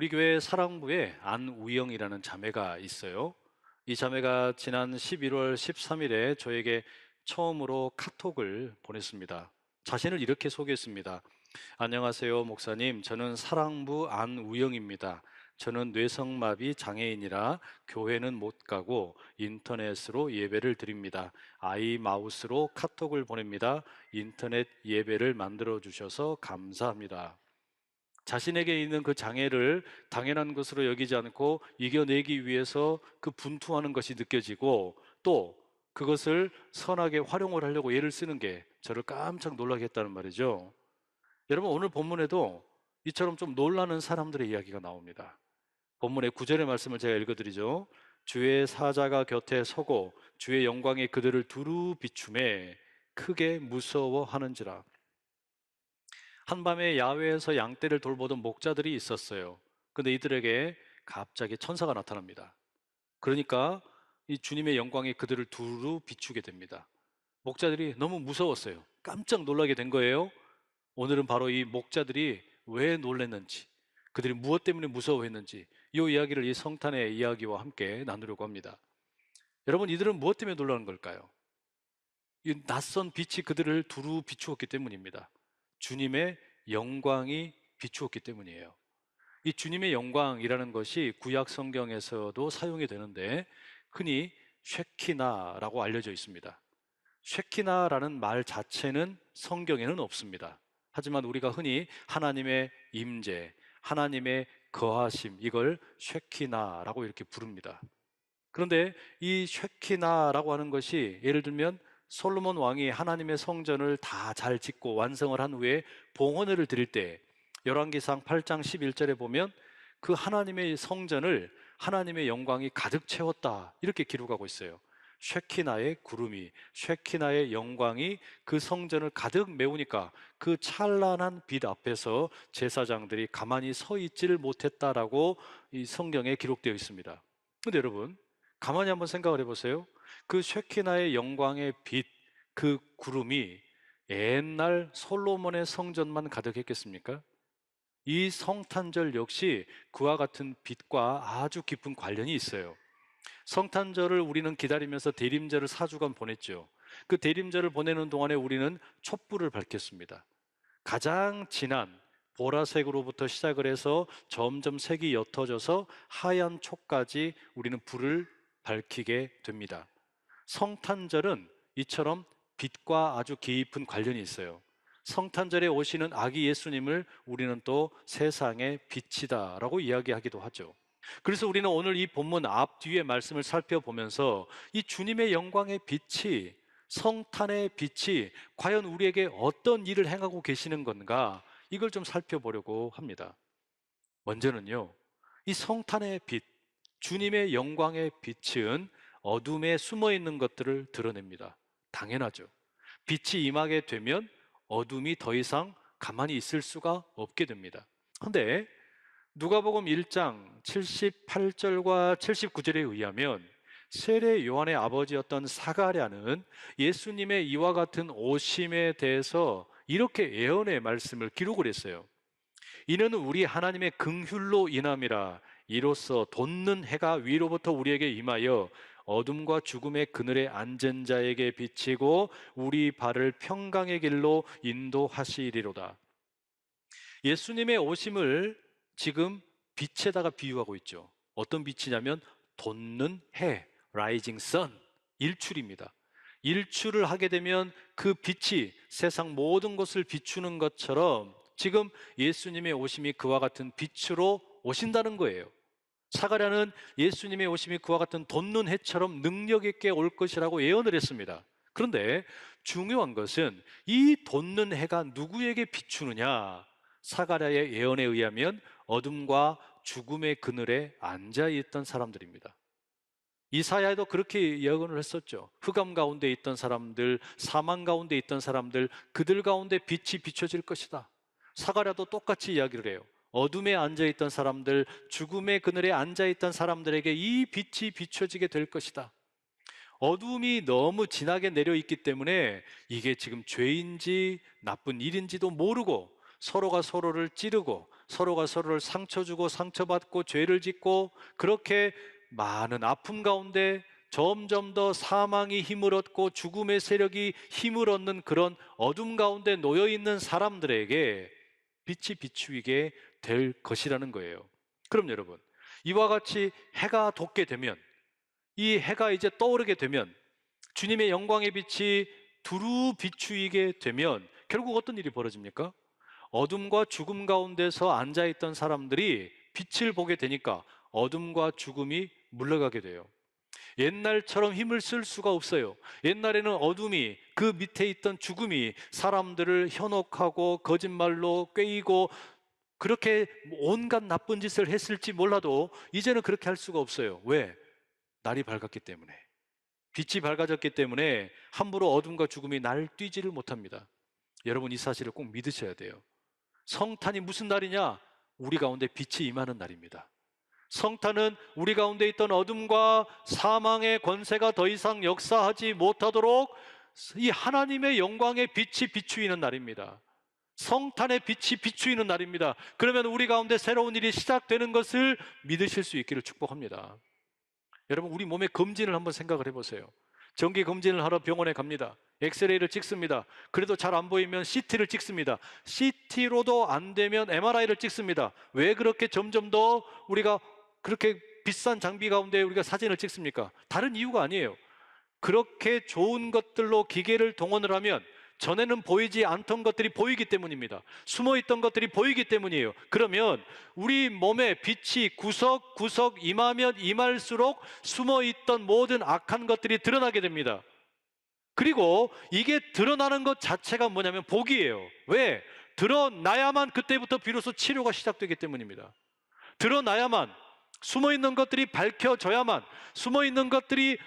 우리 교회 사랑부에 안우영이라는 자매가 있어요. 이 자매가 지난 11월 13일에 저에게 처음으로 카톡을 보냈습니다. 자신을 이렇게 소개했습니다. 안녕하세요, 목사님. 저는 사랑부 안우영입니다. 저는 뇌성마비 장애인이라 교회는 못 가고 인터넷으로 예배를 드립니다. 아이 마우스로 카톡을 보냅니다. 인터넷 예배를 만들어 주셔서 감사합니다. 자신에게 있는 그 장애를 당연한 것으로 여기지 않고 이겨내기 위해서 그 분투하는 것이 느껴지고, 또 그것을 선하게 활용을 하려고 애를 쓰는 게 저를 깜짝 놀라게 했다는 말이죠. 여러분, 오늘 본문에도 이처럼 좀 놀라는 사람들의 이야기가 나옵니다. 본문의 9절의 말씀을 제가 읽어드리죠. 주의 사자가 곁에 서고 주의 영광이 그들을 두루 비춤에 크게 무서워하는지라. 한밤에 야외에서 양떼를 돌보던 목자들이 있었어요. 근데 이들에게 갑자기 천사가 나타납니다. 그러니까 이 주님의 영광이 그들을 두루 비추게 됩니다. 목자들이 너무 무서웠어요. 깜짝 놀라게 된 거예요. 오늘은 바로 이 목자들이 왜 놀랐는지, 그들이 무엇 때문에 무서워했는지, 이 이야기를 이 성탄의 이야기와 함께 나누려고 합니다. 여러분, 이들은 무엇 때문에 놀라는 걸까요? 이 낯선 빛이 그들을 두루 비추었기 때문입니다. 주님의 영광이 비추었기 때문이에요. 이 주님의 영광이라는 것이 구약 성경에서도 사용이 되는데 흔히 쉐키나라고 알려져 있습니다. 쉐키나라는 말 자체는 성경에는 없습니다. 하지만 우리가 흔히 하나님의 임재, 하나님의 거하심, 이걸 쉐키나라고 이렇게 부릅니다. 그런데 이 쉐키나라고 하는 것이, 예를 들면 솔로몬 왕이 하나님의 성전을 다 잘 짓고 완성을 한 후에 봉헌회를 드릴 때 열왕기상 8장 11절에 보면 그 하나님의 성전을 하나님의 영광이 가득 채웠다, 이렇게 기록하고 있어요. 쉐키나의 구름이, 쉐키나의 영광이 그 성전을 가득 메우니까 그 찬란한 빛 앞에서 제사장들이 가만히 서 있지를 못했다라고 이 성경에 기록되어 있습니다. 근데 여러분, 가만히 한번 생각을 해보세요. 그 쉐키나의 영광의 빛, 그 구름이 옛날 솔로몬의 성전만 가득했겠습니까? 이 성탄절 역시 그와 같은 빛과 아주 깊은 관련이 있어요. 성탄절을 우리는 기다리면서 대림절을 4주간 보냈죠. 그 대림절을 보내는 동안에 우리는 촛불을 밝혔습니다. 가장 진한 보라색으로부터 시작을 해서 점점 색이 옅어져서 하얀 촉까지 우리는 불을 밝히게 됩니다. 성탄절은 이처럼 빛과 아주 깊은 관련이 있어요. 성탄절에 오시는 아기 예수님을 우리는 또 세상의 빛이다라고 이야기하기도 하죠. 그래서 우리는 오늘 이 본문 앞뒤의 말씀을 살펴보면서 이 주님의 영광의 빛이, 성탄의 빛이 과연 우리에게 어떤 일을 행하고 계시는 건가, 이걸 좀 살펴보려고 합니다. 먼저는요, 이 성탄의 빛, 주님의 영광의 빛은 어둠에 숨어 있는 것들을 드러냅니다. 당연하죠. 빛이 임하게 되면 어둠이 더 이상 가만히 있을 수가 없게 됩니다. 그런데 누가복음 1장 78절과 79절에 의하면 세례 요한의 아버지였던 사가랴는 예수님의 이와 같은 오심에 대해서 이렇게 예언의 말씀을 기록을 했어요. 이는 우리 하나님의 긍휼로 인함이라. 이로써 돋는 해가 위로부터 우리에게 임하여 어둠과 죽음의 그늘에 앉은 자에게 비치고 우리 발을 평강의 길로 인도하시리로다. 예수님의 오심을 지금 빛에다가 비유하고 있죠. 어떤 빛이냐면 돋는 해, rising sun, 일출입니다. 일출을 하게 되면 그 빛이 세상 모든 것을 비추는 것처럼 지금 예수님의 오심이 그와 같은 빛으로 오신다는 거예요. 사가랴는 예수님의 오심이 그와 같은 돋는 해처럼 능력 있게 올 것이라고 예언을 했습니다. 그런데 중요한 것은 이 돋는 해가 누구에게 비추느냐? 사가랴의 예언에 의하면 어둠과 죽음의 그늘에 앉아있던 사람들입니다. 이사야도 그렇게 예언을 했었죠. 흑암 가운데 있던 사람들, 사망 가운데 있던 사람들, 그들 가운데 빛이 비춰질 것이다. 사가랴도 똑같이 이야기를 해요. 어둠에 앉아있던 사람들, 죽음의 그늘에 앉아있던 사람들에게 이 빛이 비춰지게 될 것이다. 어둠이 너무 진하게 내려있기 때문에 이게 지금 죄인지 나쁜 일인지도 모르고 서로가 서로를 찌르고 서로가 서로를 상처 주고 상처받고 죄를 짓고 그렇게 많은 아픔 가운데 점점 더 사망이 힘을 얻고 죽음의 세력이 힘을 얻는 그런 어둠 가운데 놓여 있는 사람들에게 빛이 비추이게 될 것이라는 거예요. 그럼 여러분, 이와 같이 해가 돋게 되면, 이 해가 이제 떠오르게 되면, 주님의 영광의 빛이 두루 비추이게 되면 결국 어떤 일이 벌어집니까? 어둠과 죽음 가운데서 앉아있던 사람들이 빛을 보게 되니까 어둠과 죽음이 물러가게 돼요. 옛날처럼 힘을 쓸 수가 없어요. 옛날에는 어둠이, 그 밑에 있던 죽음이 사람들을 현혹하고 거짓말로 꾀이고 그렇게 온갖 나쁜 짓을 했을지 몰라도 이제는 그렇게 할 수가 없어요. 왜? 날이 밝았기 때문에. 빛이 밝아졌기 때문에 함부로 어둠과 죽음이 날뛰지를 못합니다. 여러분, 이 사실을 꼭 믿으셔야 돼요. 성탄이 무슨 날이냐? 우리 가운데 빛이 임하는 날입니다. 성탄은 우리 가운데 있던 어둠과 사망의 권세가 더 이상 역사하지 못하도록 이 하나님의 영광의 빛이 비추이는 날입니다. 성탄의 빛이 비추이는 날입니다. 그러면 우리 가운데 새로운 일이 시작되는 것을 믿으실 수 있기를 축복합니다. 여러분, 우리 몸의 검진을 한번 생각을 해보세요. 정기 검진을 하러 병원에 갑니다. 엑스레이를 찍습니다. 그래도 잘 안 보이면 CT를 찍습니다. CT로도 안 되면 MRI를 찍습니다. 왜 그렇게 점점 더 우리가 그렇게 비싼 장비 가운데 우리가 사진을 찍습니까? 다른 이유가 아니에요. 그렇게 좋은 것들로 기계를 동원을 하면 전에는 보이지 않던 것들이 보이기 때문입니다. 숨어있던 것들이 보이기 때문이에요. 그러면 우리 몸에 빛이 구석구석 임하면 임할수록 숨어있던 모든 악한 것들이 드러나게 됩니다. 그리고 이게 드러나는 것 자체가 뭐냐면 복이에요. 왜? 드러나야만 그때부터 비로소 치료가 시작되기 때문입니다. 드러나야만, 숨어있는 것들이 밝혀져야만, 숨어있는 것들이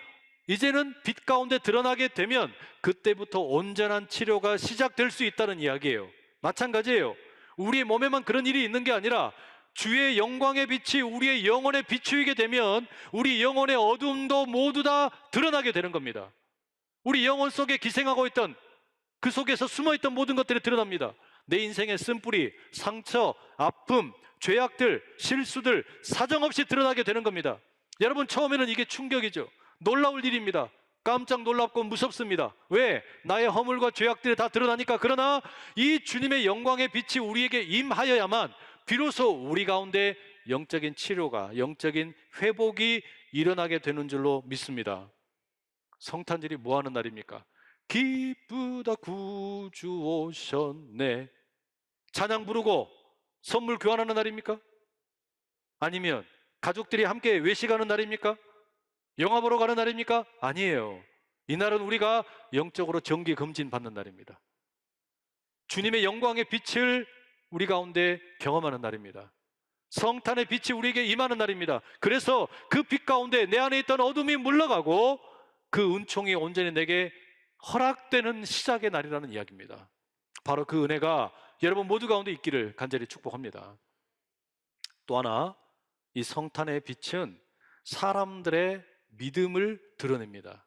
이제는 빛 가운데 드러나게 되면 그때부터 온전한 치료가 시작될 수 있다는 이야기예요. 마찬가지예요. 우리의 몸에만 그런 일이 있는 게 아니라 주의 영광의 빛이 우리의 영혼에 비추이게 되면 우리 영혼의 어둠도 모두 다 드러나게 되는 겁니다. 우리 영혼 속에 기생하고 있던, 그 속에서 숨어있던 모든 것들이 드러납니다. 내 인생의 쓴뿌리, 상처, 아픔, 죄악들, 실수들 사정없이 드러나게 되는 겁니다. 여러분, 처음에는 이게 충격이죠. 놀라울 일입니다. 깜짝 놀랍고 무섭습니다. 왜? 나의 허물과 죄악들이 다 드러나니까. 그러나 이 주님의 영광의 빛이 우리에게 임하여야만 비로소 우리 가운데 영적인 치료가, 영적인 회복이 일어나게 되는 줄로 믿습니다. 성탄절이 뭐 하는 날입니까? 기쁘다 구주 오셨네. 찬양 부르고 선물 교환하는 날입니까? 아니면 가족들이 함께 외식하는 날입니까? 영화 보러 가는 날입니까? 아니에요. 이날은 우리가 영적으로 정기 검진 받는 날입니다. 주님의 영광의 빛을 우리 가운데 경험하는 날입니다. 성탄의 빛이 우리에게 임하는 날입니다. 그래서 그 빛 가운데 내 안에 있던 어둠이 물러가고 그 은총이 온전히 내게 허락되는 시작의 날이라는 이야기입니다. 바로 그 은혜가 여러분 모두 가운데 있기를 간절히 축복합니다. 또 하나, 이 성탄의 빛은 사람들의 믿음을 드러냅니다.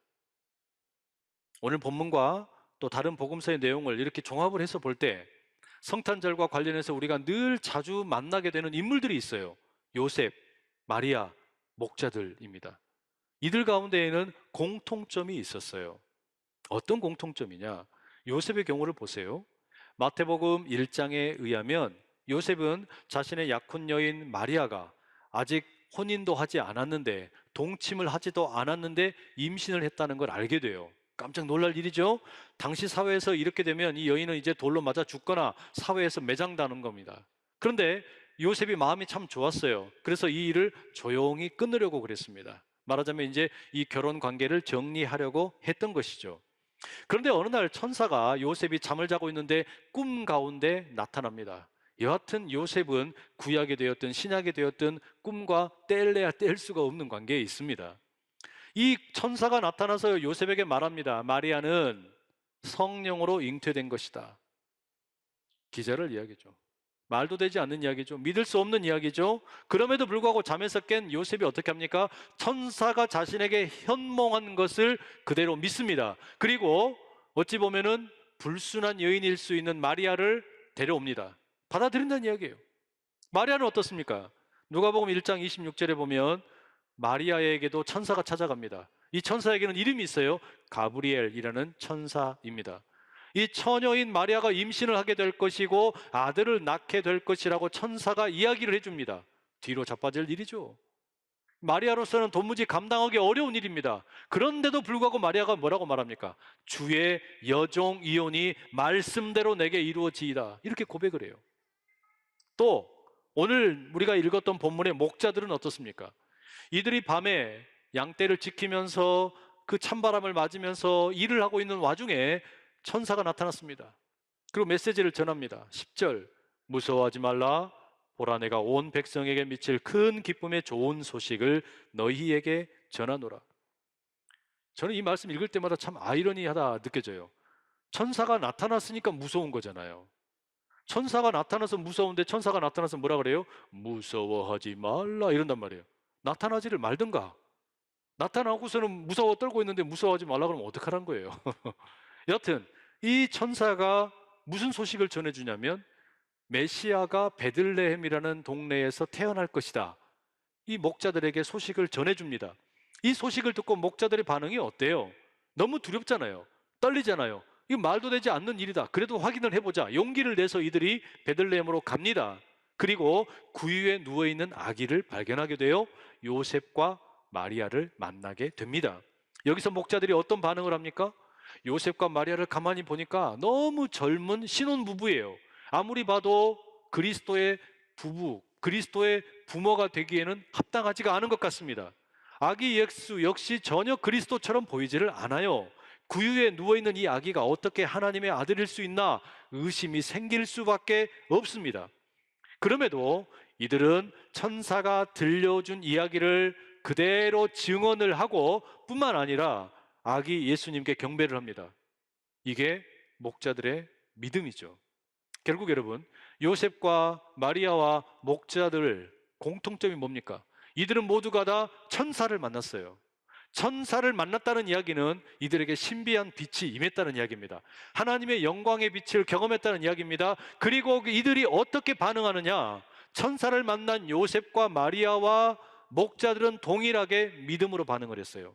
오늘 본문과 또 다른 복음서의 내용을 이렇게 종합을 해서 볼 때 성탄절과 관련해서 우리가 늘 자주 만나게 되는 인물들이 있어요. 요셉, 마리아, 목자들입니다. 이들 가운데에는 공통점이 있었어요. 어떤 공통점이냐? 요셉의 경우를 보세요. 마태복음 1장에 의하면 요셉은 자신의 약혼 여인 마리아가 아직 혼인도 하지 않았는데, 동침을 하지도 않았는데 임신을 했다는 걸 알게 돼요. 깜짝 놀랄 일이죠. 당시 사회에서 이렇게 되면 이 여인은 이제 돌로 맞아 죽거나 사회에서 매장당하는 겁니다. 그런데 요셉이 마음이 참 좋았어요. 그래서 이 일을 조용히 끊으려고 그랬습니다. 말하자면 이제 이 결혼 관계를 정리하려고 했던 것이죠. 그런데 어느 날 천사가 요셉이 잠을 자고 있는데 꿈 가운데 나타납니다. 여하튼 요셉은 구약이 되었든 신약이 되었든 꿈과 뗄래야 뗄 수가 없는 관계에 있습니다. 이 천사가 나타나서 요셉에게 말합니다. 마리아는 성령으로 잉태된 것이다. 기자를 이야기죠. 말도 되지 않는 이야기죠. 믿을 수 없는 이야기죠. 그럼에도 불구하고 잠에서 깬 요셉이 어떻게 합니까? 천사가 자신에게 현몽한 것을 그대로 믿습니다. 그리고 어찌 보면은 불순한 여인일 수 있는 마리아를 데려옵니다. 받아들인다는 이야기예요. 마리아는 어떻습니까? 누가복음 1장 26절에 보면 마리아에게도 천사가 찾아갑니다. 이 천사에게는 이름이 있어요. 가브리엘이라는 천사입니다. 이 처녀인 마리아가 임신을 하게 될 것이고 아들을 낳게 될 것이라고 천사가 이야기를 해줍니다. 뒤로 자빠질 일이죠. 마리아로서는 도무지 감당하기 어려운 일입니다. 그런데도 불구하고 마리아가 뭐라고 말합니까? 주의 여종이오니 말씀대로 내게 이루어지이다. 이렇게 고백을 해요. 또 오늘 우리가 읽었던 본문의 목자들은 어떻습니까? 이들이 밤에 양떼를 지키면서 그 찬바람을 맞으면서 일을 하고 있는 와중에 천사가 나타났습니다. 그리고 메시지를 전합니다. 10절, 무서워하지 말라. 보라, 내가 온 백성에게 미칠 큰 기쁨의 좋은 소식을 너희에게 전하노라. 저는 이 말씀 읽을 때마다 참 아이러니하다 느껴져요. 천사가 나타났으니까 무서운 거잖아요. 천사가 나타나서 무서운데 천사가 나타나서 뭐라 그래요? 무서워하지 말라 이런단 말이에요. 나타나지를 말든가. 나타나고서는 무서워 떨고 있는데 무서워하지 말라 그러면 어떡하란 거예요? 여튼 이 천사가 무슨 소식을 전해주냐면 메시아가 베들레헴이라는 동네에서 태어날 것이다. 이 목자들에게 소식을 전해줍니다. 이 소식을 듣고 목자들의 반응이 어때요? 너무 두렵잖아요. 떨리잖아요. 이거 말도 되지 않는 일이다. 그래도 확인을 해보자. 용기를 내서 이들이 베들레헴으로 갑니다. 그리고 구유에 누워있는 아기를 발견하게 되어 요셉과 마리아를 만나게 됩니다. 여기서 목자들이 어떤 반응을 합니까? 요셉과 마리아를 가만히 보니까 너무 젊은 신혼부부예요. 아무리 봐도 그리스도의 부부, 그리스도의 부모가 되기에는 합당하지가 않은 것 같습니다. 아기 예수 역시 전혀 그리스도처럼 보이지를 않아요. 구유에 누워있는 이 아기가 어떻게 하나님의 아들일 수 있나 의심이 생길 수밖에 없습니다. 그럼에도 이들은 천사가 들려준 이야기를 그대로 증언을 하고 뿐만 아니라 아기 예수님께 경배를 합니다. 이게 목자들의 믿음이죠. 결국 여러분, 요셉과 마리아와 목자들 공통점이 뭡니까? 이들은 모두가 다 천사를 만났어요. 천사를 만났다는 이야기는 이들에게 신비한 빛이 임했다는 이야기입니다. 하나님의 영광의 빛을 경험했다는 이야기입니다. 그리고 이들이 어떻게 반응하느냐? 천사를 만난 요셉과 마리아와 목자들은 동일하게 믿음으로 반응을 했어요.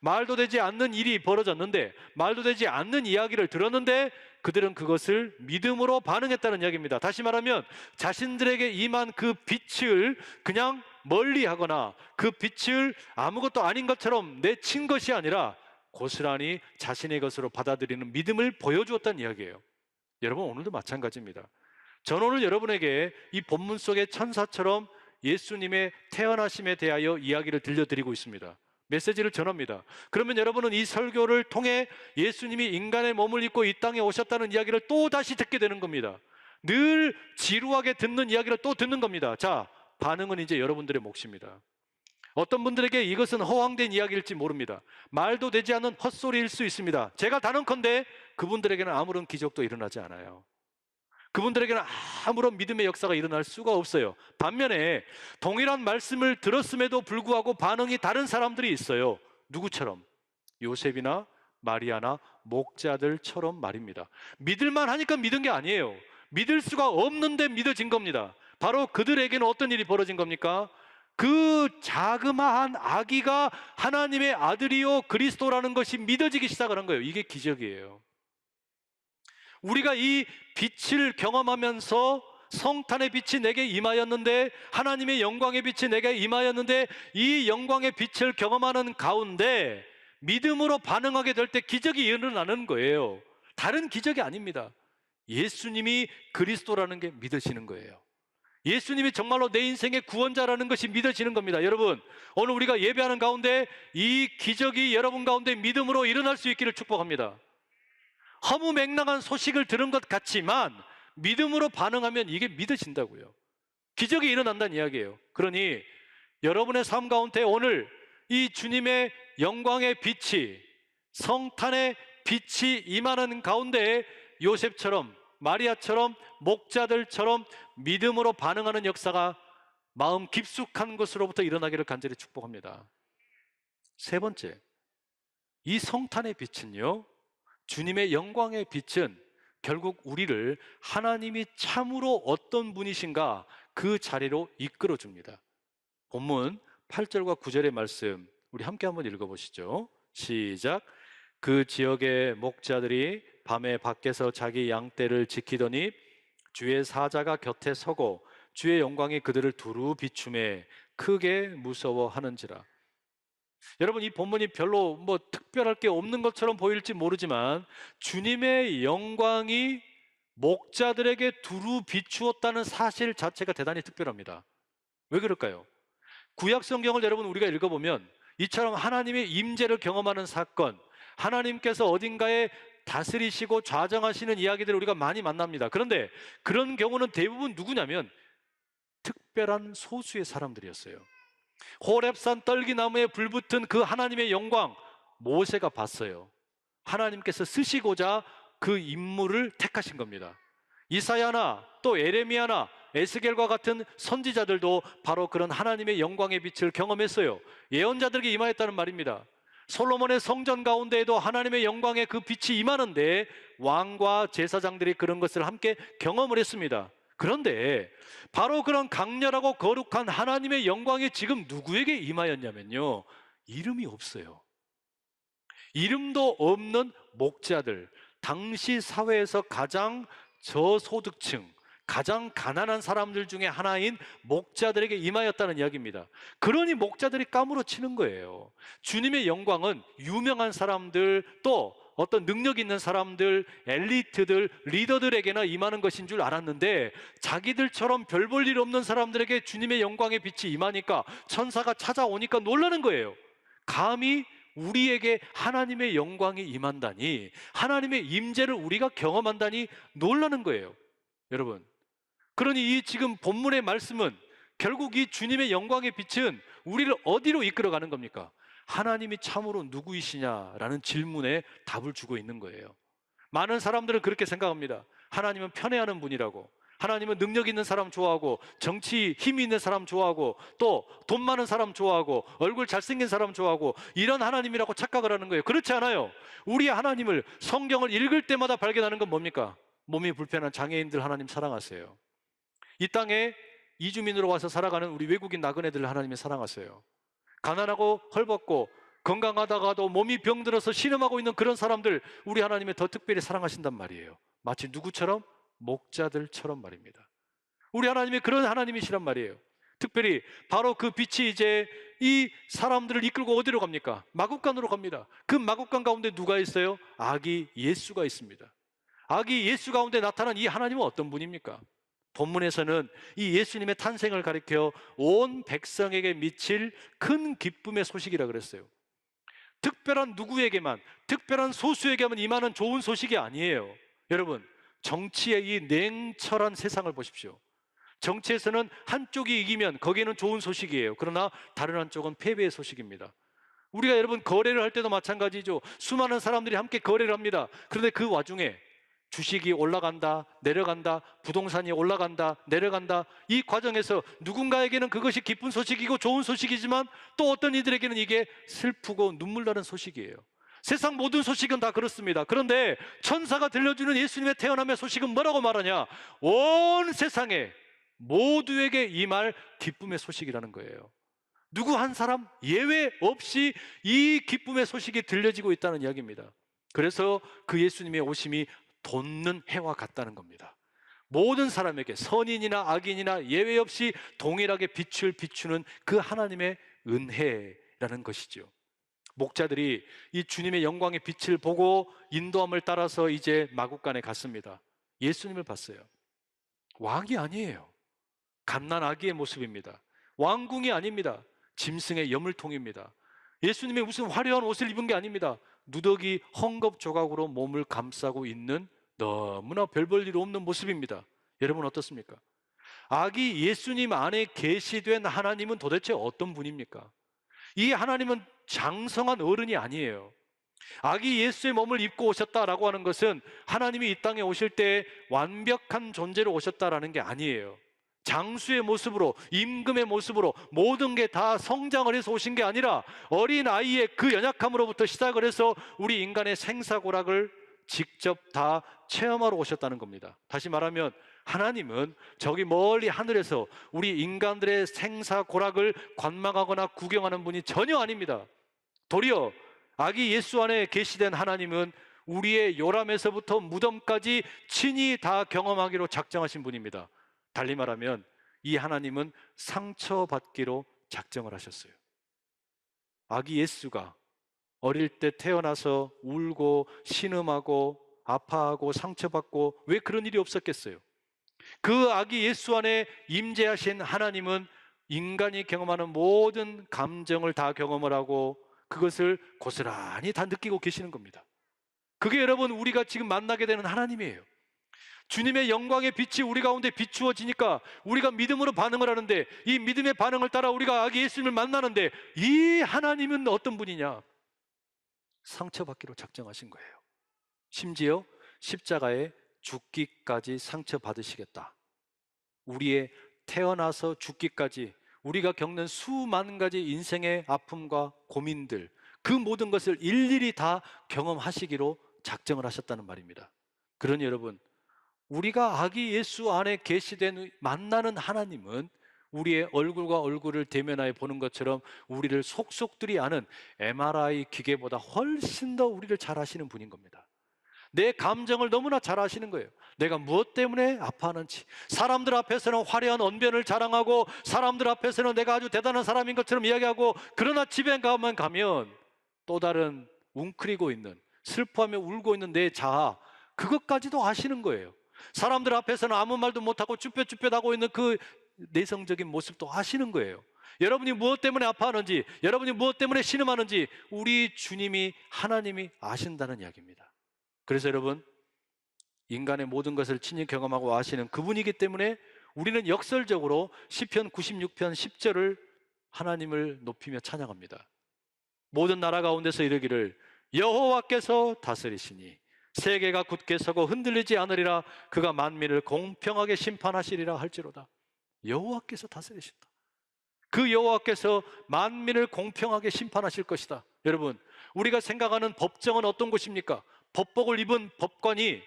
말도 되지 않는 일이 벌어졌는데, 말도 되지 않는 이야기를 들었는데 그들은 그것을 믿음으로 반응했다는 이야기입니다. 다시 말하면 자신들에게 임한 그 빛을 그냥 멀리하거나 그 빛을 아무것도 아닌 것처럼 내친 것이 아니라 고스란히 자신의 것으로 받아들이는 믿음을 보여주었다는 이야기예요. 여러분, 오늘도 마찬가지입니다. 저는 오늘 여러분에게 이 본문 속의 천사처럼 예수님의 태어나심에 대하여 이야기를 들려드리고 있습니다. 메시지를 전합니다. 그러면 여러분은 이 설교를 통해 예수님이 인간의 몸을 입고 이 땅에 오셨다는 이야기를 또 다시 듣게 되는 겁니다. 늘 지루하게 듣는 이야기를 또 듣는 겁니다. 자, 반응은 이제 여러분들의 몫입니다. 어떤 분들에게 이것은 허황된 이야기일지 모릅니다. 말도 되지 않는 헛소리일 수 있습니다. 제가 단언컨대 그분들에게는 아무런 기적도 일어나지 않아요. 그분들에게는 아무런 믿음의 역사가 일어날 수가 없어요. 반면에 동일한 말씀을 들었음에도 불구하고 반응이 다른 사람들이 있어요. 누구처럼? 요셉이나 마리아나 목자들처럼 말입니다. 믿을만 하니까 믿은 게 아니에요. 믿을 수가 없는데 믿어진 겁니다. 바로 그들에게는 어떤 일이 벌어진 겁니까? 그 자그마한 아기가 하나님의 아들이요 그리스도라는 것이 믿어지기 시작하는 거예요. 이게 기적이에요. 우리가 이 빛을 경험하면서 성탄의 빛이 내게 임하였는데, 하나님의 영광의 빛이 내게 임하였는데, 이 영광의 빛을 경험하는 가운데 믿음으로 반응하게 될 때 기적이 일어나는 거예요. 다른 기적이 아닙니다. 예수님이 그리스도라는 게 믿어지는 거예요. 예수님이 정말로 내 인생의 구원자라는 것이 믿어지는 겁니다. 여러분, 오늘 우리가 예배하는 가운데 이 기적이 여러분 가운데 믿음으로 일어날 수 있기를 축복합니다. 허무맹랑한 소식을 들은 것 같지만 믿음으로 반응하면 이게 믿어진다고요. 기적이 일어난다는 이야기예요. 그러니 여러분의 삶 가운데 오늘 이 주님의 영광의 빛이, 성탄의 빛이 임하는 가운데 요셉처럼, 마리아처럼, 목자들처럼 믿음으로 반응하는 역사가 마음 깊숙한 곳으로부터 일어나기를 간절히 축복합니다. 세 번째, 이 성탄의 빛은요, 주님의 영광의 빛은 결국 우리를 하나님이 참으로 어떤 분이신가 그 자리로 이끌어 줍니다. 본문 8절과 9절의 말씀 우리 함께 한번 읽어보시죠. 시작. 그 지역의 목자들이 밤에 밖에서 자기 양떼를 지키더니 주의 사자가 곁에 서고 주의 영광이 그들을 두루 비추매 크게 무서워하는지라. 여러분, 이 본문이 별로 특별할 게 없는 것처럼 보일지 모르지만 주님의 영광이 목자들에게 두루 비추었다는 사실 자체가 대단히 특별합니다. 왜 그럴까요? 구약 성경을 여러분 우리가 읽어보면 이처럼 하나님의 임재를 경험하는 사건, 하나님께서 어딘가에 다스리시고 좌정하시는 이야기들을 우리가 많이 만납니다. 그런데 그런 경우는 대부분 누구냐면 특별한 소수의 사람들이었어요. 호렙산 떨기나무에 불붙은 그 하나님의 영광 모세가 봤어요. 하나님께서 쓰시고자 그 인물을 택하신 겁니다. 이사야나 또 에레미야나 에스겔과 같은 선지자들도 바로 그런 하나님의 영광의 빛을 경험했어요. 예언자들에게 임하였다는 말입니다. 솔로몬의 성전 가운데에도 하나님의 영광의 그 빛이 임하는데 왕과 제사장들이 그런 것을 함께 경험을 했습니다. 그런데 바로 그런 강렬하고 거룩한 하나님의 영광이 지금 누구에게 임하였냐면요, 이름이 없어요. 이름도 없는 목자들, 당시 사회에서 가장 저소득층, 가장 가난한 사람들 중에 하나인 목자들에게 임하였다는 이야기입니다. 그러니 목자들이 까무러치는 거예요. 주님의 영광은 유명한 사람들, 또 어떤 능력 있는 사람들, 엘리트들, 리더들에게나 임하는 것인 줄 알았는데 자기들처럼 별 볼 일 없는 사람들에게 주님의 영광의 빛이 임하니까, 천사가 찾아오니까 놀라는 거예요. 감히 우리에게 하나님의 영광이 임한다니, 하나님의 임재를 우리가 경험한다니 놀라는 거예요. 여러분, 그러니 이 지금 본문의 말씀은 결국 이 주님의 영광의 빛은 우리를 어디로 이끌어가는 겁니까? 하나님이 참으로 누구이시냐라는 질문에 답을 주고 있는 거예요. 많은 사람들은 그렇게 생각합니다. 하나님은 편애하는 분이라고, 하나님은 능력 있는 사람 좋아하고, 정치 힘이 있는 사람 좋아하고, 또 돈 많은 사람 좋아하고, 얼굴 잘생긴 사람 좋아하고, 이런 하나님이라고 착각을 하는 거예요. 그렇지 않아요. 우리 하나님을 성경을 읽을 때마다 발견하는 건 뭡니까? 몸이 불편한 장애인들 하나님 사랑하세요. 이 땅에 이주민으로 와서 살아가는 우리 외국인 나그네들 하나님이 사랑하세요. 가난하고 헐벗고 건강하다가도 몸이 병들어서 신음하고 있는 그런 사람들 우리 하나님이 더 특별히 사랑하신단 말이에요. 마치 누구처럼? 목자들처럼 말입니다. 우리 하나님이 그런 하나님이시란 말이에요. 특별히 바로 그 빛이 이제 이 사람들을 이끌고 어디로 갑니까? 마국간으로 갑니다. 그 마국간 가운데 누가 있어요? 아기 예수가 있습니다. 아기 예수 가운데 나타난 이 하나님은 어떤 분입니까? 본문에서는 이 예수님의 탄생을 가리켜 온 백성에게 미칠 큰 기쁨의 소식이라 그랬어요. 특별한 누구에게만, 특별한 소수에게만 임하는 좋은 소식이 아니에요. 여러분, 정치의 이 냉철한 세상을 보십시오. 정치에서는 한쪽이 이기면 거기에는 좋은 소식이에요. 그러나 다른 한쪽은 패배의 소식입니다. 우리가 여러분 거래를 할 때도 마찬가지죠. 수많은 사람들이 함께 거래를 합니다. 그런데 그 와중에 주식이 올라간다, 내려간다, 부동산이 올라간다, 내려간다. 이 과정에서 누군가에게는 그것이 기쁜 소식이고 좋은 소식이지만 또 어떤 이들에게는 이게 슬프고 눈물 나는 소식이에요. 세상 모든 소식은 다 그렇습니다. 그런데 천사가 들려주는 예수님의 태어남의 소식은 뭐라고 말하냐? 온 세상에 모두에게 임할 기쁨의 소식이라는 거예요. 누구 한 사람 예외 없이 이 기쁨의 소식이 들려지고 있다는 이야기입니다. 그래서 그 예수님의 오심이 돋는 해와 같다는 겁니다. 모든 사람에게 선인이나 악인이나 예외 없이 동일하게 빛을 비추는 그 하나님의 은혜라는 것이죠. 목자들이 이 주님의 영광의 빛을 보고 인도함을 따라서 이제 마국간에 갔습니다. 예수님을 봤어요. 왕이 아니에요. 갓난 아기의 모습입니다. 왕궁이 아닙니다. 짐승의 여물통입니다. 예수님이 무슨 화려한 옷을 입은 게 아닙니다. 누더기 헝겊 조각으로 몸을 감싸고 있는 너무나 별 볼 일 없는 모습입니다. 여러분 어떻습니까? 아기 예수님 안에 계시된 하나님은 도대체 어떤 분입니까? 이 하나님은 장성한 어른이 아니에요. 아기 예수의 몸을 입고 오셨다라고 하는 것은 하나님이 이 땅에 오실 때 완벽한 존재로 오셨다라는 게 아니에요. 장수의 모습으로, 임금의 모습으로 모든 게 다 성장을 해서 오신 게 아니라 어린 아이의 그 연약함으로부터 시작을 해서 우리 인간의 생사고락을 직접 다 체험하러 오셨다는 겁니다. 다시 말하면 하나님은 저기 멀리 하늘에서 우리 인간들의 생사고락을 관망하거나 구경하는 분이 전혀 아닙니다. 도리어 아기 예수 안에 계시된 하나님은 우리의 요람에서부터 무덤까지 친히 다 경험하기로 작정하신 분입니다. 달리 말하면 이 하나님은 상처받기로 작정을 하셨어요. 아기 예수가 어릴 때 태어나서 울고 신음하고 아파하고 상처받고 왜 그런 일이 없었겠어요? 그 아기 예수 안에 임재하신 하나님은 인간이 경험하는 모든 감정을 다 경험을 하고 그것을 고스란히 다 느끼고 계시는 겁니다. 그게 여러분 우리가 지금 만나게 되는 하나님이에요. 주님의 영광의 빛이 우리 가운데 비추어지니까 우리가 믿음으로 반응을 하는데, 이 믿음의 반응을 따라 우리가 아기 예수님을 만나는데, 이 하나님은 어떤 분이냐? 상처받기로 작정하신 거예요. 심지어 십자가에 죽기까지 상처받으시겠다. 우리의 태어나서 죽기까지 우리가 겪는 수만 가지 인생의 아픔과 고민들, 그 모든 것을 일일이 다 경험하시기로 작정을 하셨다는 말입니다. 그러니 여러분, 우리가 아기 예수 안에 계시된 만나는 하나님은 우리의 얼굴과 얼굴을 대면하여 보는 것처럼 우리를 속속들이 아는 MRI 기계보다 훨씬 더 우리를 잘 아시는 분인 겁니다. 내 감정을 너무나 잘 아시는 거예요. 내가 무엇 때문에 아파하는지. 사람들 앞에서는 화려한 언변을 자랑하고 사람들 앞에서는 내가 아주 대단한 사람인 것처럼 이야기하고, 그러나 집에 가면 또 다른 웅크리고 있는, 슬퍼하며 울고 있는 내 자아, 그것까지도 아시는 거예요. 사람들 앞에서는 아무 말도 못하고 쭈뼛쭈뼛하고 있는 그 내성적인 모습도 아시는 거예요. 여러분이 무엇 때문에 아파하는지, 여러분이 무엇 때문에 신음하는지 우리 주님이, 하나님이 아신다는 이야기입니다. 그래서 여러분, 인간의 모든 것을 친히 경험하고 아시는 그분이기 때문에 우리는 역설적으로 시편 96편 10절을 하나님을 높이며 찬양합니다. 모든 나라 가운데서 이르기를 여호와께서 다스리시니 세계가 굳게 서고 흔들리지 않으리라. 그가 만민을 공평하게 심판하시리라 할지로다. 여호와께서 다스리신다. 그 여호와께서 만민을 공평하게 심판하실 것이다. 여러분, 우리가 생각하는 법정은 어떤 곳입니까? 법복을 입은 법관이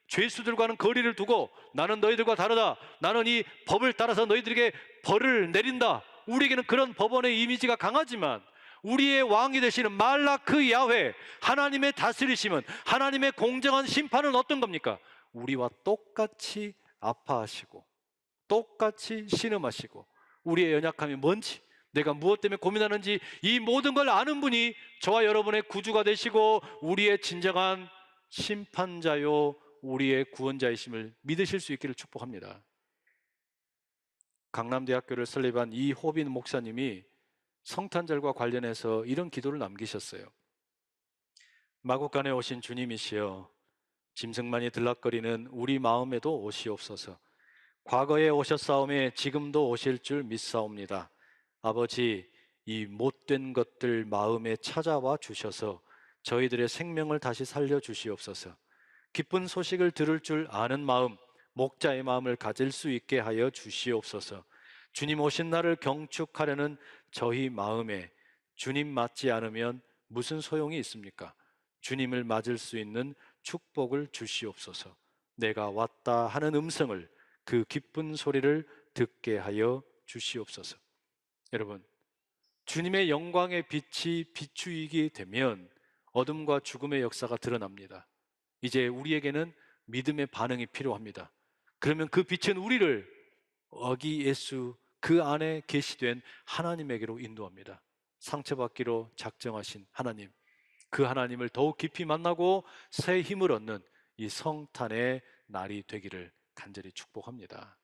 죄수들과는 거리를 두고 나는 너희들과 다르다, 나는 이 법을 따라서 너희들에게 벌을 내린다. 우리에게는 그런 법원의 이미지가 강하지만 우리의 왕이 되시는 말라크 야훼, 하나님의 다스리심은, 하나님의 공정한 심판은 어떤 겁니까? 우리와 똑같이 아파하시고 똑같이 신음하시고 우리의 연약함이 뭔지, 내가 무엇 때문에 고민하는지 이 모든 걸 아는 분이 저와 여러분의 구주가 되시고 우리의 진정한 심판자요 우리의 구원자이심을 믿으실 수 있기를 축복합니다. 강남대학교를 설립한 이호빈 목사님이 성탄절과 관련해서 이런 기도를 남기셨어요. 마국간에 오신 주님이시여, 짐승만이 들락거리는 우리 마음에도 오시옵소서. 과거에 오셨사오매 지금도 오실 줄 믿사옵니다. 아버지, 이 못된 것들 마음에 찾아와 주셔서 저희들의 생명을 다시 살려주시옵소서. 기쁜 소식을 들을 줄 아는 마음, 목자의 마음을 가질 수 있게 하여 주시옵소서. 주님 오신 날을 경축하려는 저희 마음에 주님 맞지 않으면 무슨 소용이 있습니까? 주님을 맞을 수 있는 축복을 주시옵소서. 내가 왔다 하는 음성을, 그 기쁜 소리를 듣게 하여 주시옵소서. 여러분, 주님의 영광의 빛이 비추이게 되면 어둠과 죽음의 역사가 드러납니다. 이제 우리에게는 믿음의 반응이 필요합니다. 그러면 그 빛은 우리를 아기 예수 그 안에 계시된 하나님에게로 인도합니다. 상처받기로 작정하신 하나님, 그 하나님을 더욱 깊이 만나고 새 힘을 얻는 이 성탄의 날이 되기를 간절히 축복합니다.